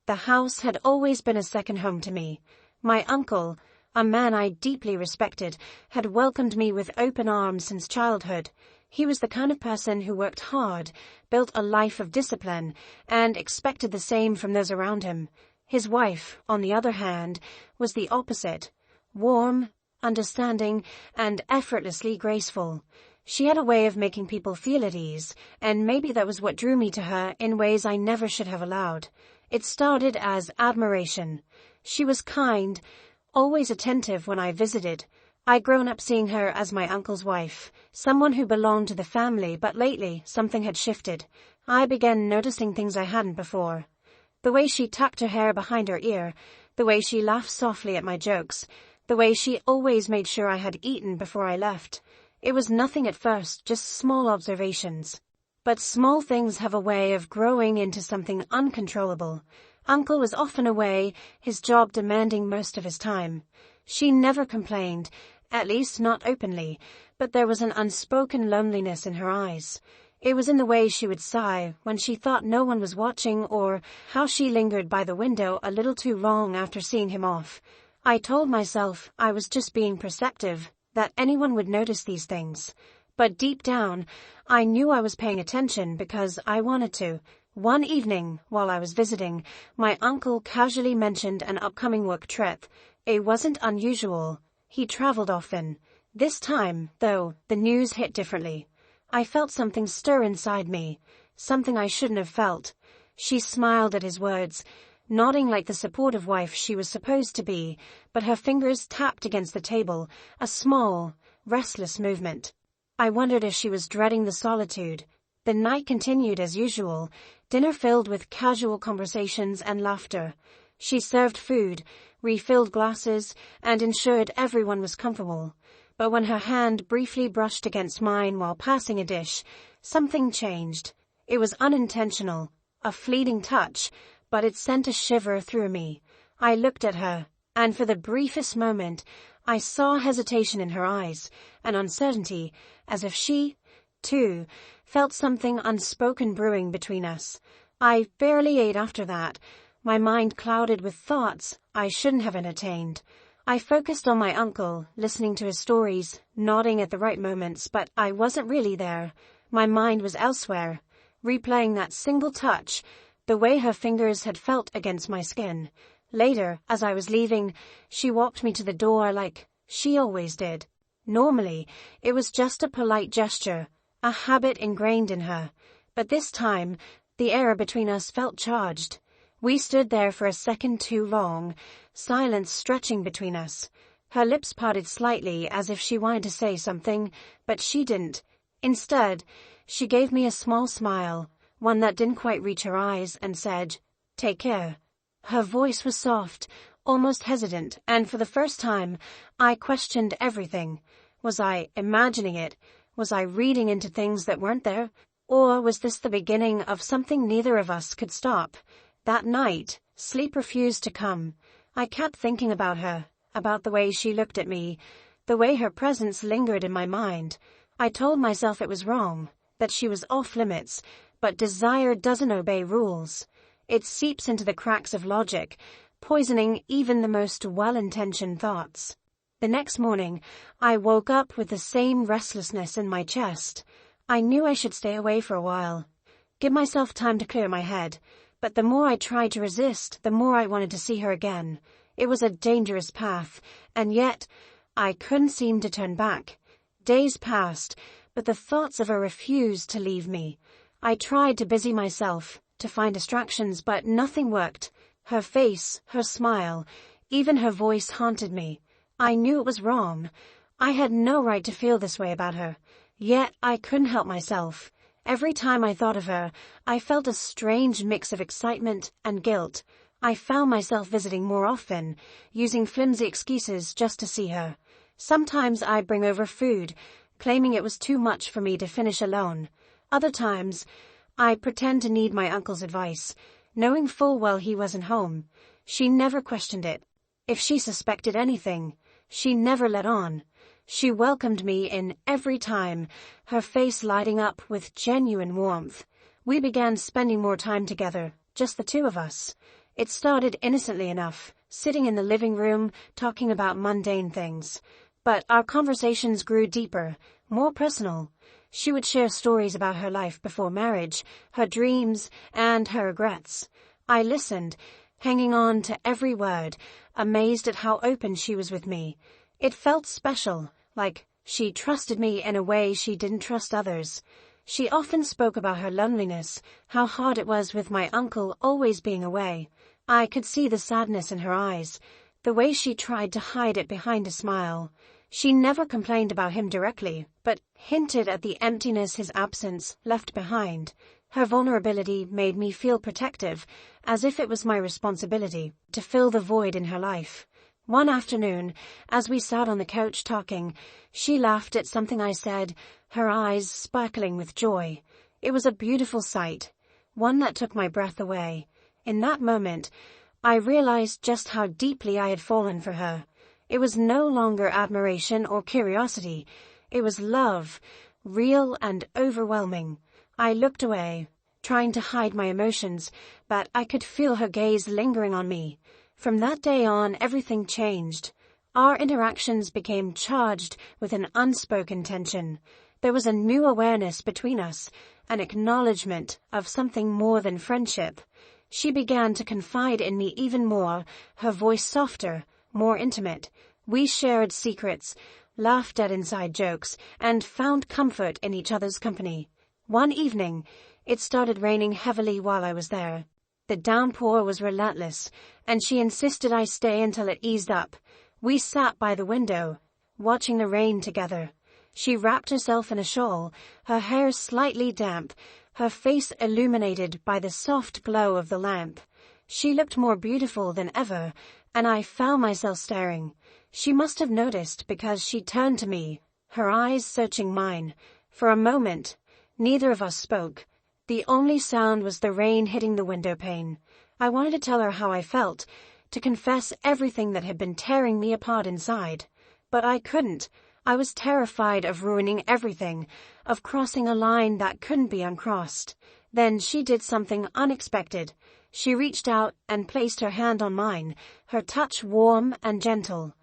The house had always been a second home to me. My uncle, a man I deeply respected, had welcomed me with open arms since childhood. He was the kind of person who worked hard, built a life of discipline, and expected the same from those around him. His wife, on the other hand, was the opposite. Warm, understanding, and effortlessly graceful. She had a way of making people feel at ease, and maybe that was what drew me to her in ways I never should have allowed. It started as admiration. She was kind, always attentive when I visited. I'd grown up seeing her as my uncle's wife, someone who belonged to the family, but lately something had shifted. I began noticing things I hadn't before. The way she tucked her hair behind her ear, the way she laughed softly at my jokes, the way she always made sure I had eaten before I left. It was nothing at first, just small observations. But small things have a way of growing into something uncontrollable. Uncle was often away, his job demanding most of his time. She never complained, at least not openly, but there was an unspoken loneliness in her eyes. It was in the way she would sigh when she thought no one was watching, or how she lingered by the window a little too long after seeing him off. I told myself I was just being perceptive, that anyone would notice these things. But deep down, I knew I was paying attention because I wanted to. One evening, while I was visiting, my uncle casually mentioned an upcoming work trip. It wasn't unusual. He traveled often. This time, though, the news hit differently. I felt something stir inside me, something I shouldn't have felt. She smiled at his words, nodding like the supportive wife she was supposed to be, but her fingers tapped against the table, a small, restless movement. I wondered if she was dreading the solitude. The night continued as usual, dinner filled with casual conversations and laughter. She served food, refilled glasses, and ensured everyone was comfortable. But when her hand briefly brushed against mine while passing a dish, something changed. It was unintentional, a fleeting touch, but it sent a shiver through me. I looked at her, and for the briefest moment, I saw hesitation in her eyes, an uncertainty, as if she, too, felt something unspoken brewing between us. I barely ate after that, my mind clouded with thoughts I shouldn't have entertained. I focused on my uncle, listening to his stories, nodding at the right moments, but I wasn't really there. My mind was elsewhere, replaying that single touch, the way her fingers had felt against my skin. Later, as I was leaving, she walked me to the door like she always did. Normally, it was just a polite gesture, a habit ingrained in her. But this time, the air between us felt charged. We stood there for a second too long, silence stretching between us. Her lips parted slightly as if she wanted to say something, but she didn't. Instead, she gave me a small smile, one that didn't quite reach her eyes, and said, "Take care." Her voice was soft, almost hesitant, and for the first time, I questioned everything. Was I imagining it? Was I reading into things that weren't there? Or was this the beginning of something neither of us could stop? That night, sleep refused to come. I kept thinking about her, about the way she looked at me, the way her presence lingered in my mind. I told myself it was wrong, that she was off limits, but desire doesn't obey rules. It seeps into the cracks of logic, poisoning even the most well-intentioned thoughts. The next morning, I woke up with the same restlessness in my chest. I knew I should stay away for a while, give myself time to clear my head, but the more I tried to resist, the more I wanted to see her again. It was a dangerous path, and yet I couldn't seem to turn back. Days passed, but the thoughts of her refused to leave me. I tried to busy myself, to find distractions, but nothing worked. Her face, her smile, even her voice haunted me. I knew it was wrong. I had no right to feel this way about her. Yet I couldn't help myself. Every time I thought of her, I felt a strange mix of excitement and guilt. I found myself visiting more often, using flimsy excuses just to see her. Sometimes I'd bring over food, claiming it was too much for me to finish alone. Other times, I'd pretend to need my uncle's advice, knowing full well he wasn't home. She never questioned it. If she suspected anything, she never let on. She welcomed me in every time, her face lighting up with genuine warmth. We began spending more time together, just the two of us. It started innocently enough, sitting in the living room, talking about mundane things. But our conversations grew deeper, more personal. She would share stories about her life before marriage, her dreams, and her regrets. I listened, hanging on to every word, amazed at how open she was with me. It felt special, like she trusted me in a way she didn't trust others. She often spoke about her loneliness, how hard it was with my uncle always being away. I could see the sadness in her eyes, the way she tried to hide it behind a smile. She never complained about him directly, but hinted at the emptiness his absence left behind. Her vulnerability made me feel protective, as if it was my responsibility to fill the void in her life. One afternoon, as we sat on the couch talking, she laughed at something I said, her eyes sparkling with joy. It was a beautiful sight, one that took my breath away. In that moment, I realized just how deeply I had fallen for her. It was no longer admiration or curiosity. It was love, real and overwhelming. I looked away, trying to hide my emotions, but I could feel her gaze lingering on me. From that day on, everything changed. Our interactions became charged with an unspoken tension. There was a new awareness between us, an acknowledgement of something more than friendship. She began to confide in me even more, her voice softer, more intimate. We shared secrets, laughed at inside jokes, and found comfort in each other's company. One evening, it started raining heavily while I was there. The downpour was relentless, and she insisted I stay until it eased up. We sat by the window, watching the rain together. She wrapped herself in a shawl, her hair slightly damp, her face illuminated by the soft glow of the lamp. She looked more beautiful than ever, and I found myself staring. She must have noticed because she turned to me, her eyes searching mine. For a moment, neither of us spoke. The only sound was the rain hitting the window pane. I wanted to tell her how I felt, to confess everything that had been tearing me apart inside. But I couldn't. I was terrified of ruining everything, of crossing a line that couldn't be uncrossed. Then she did something unexpected. She reached out and placed her hand on mine, her touch warm and gentle.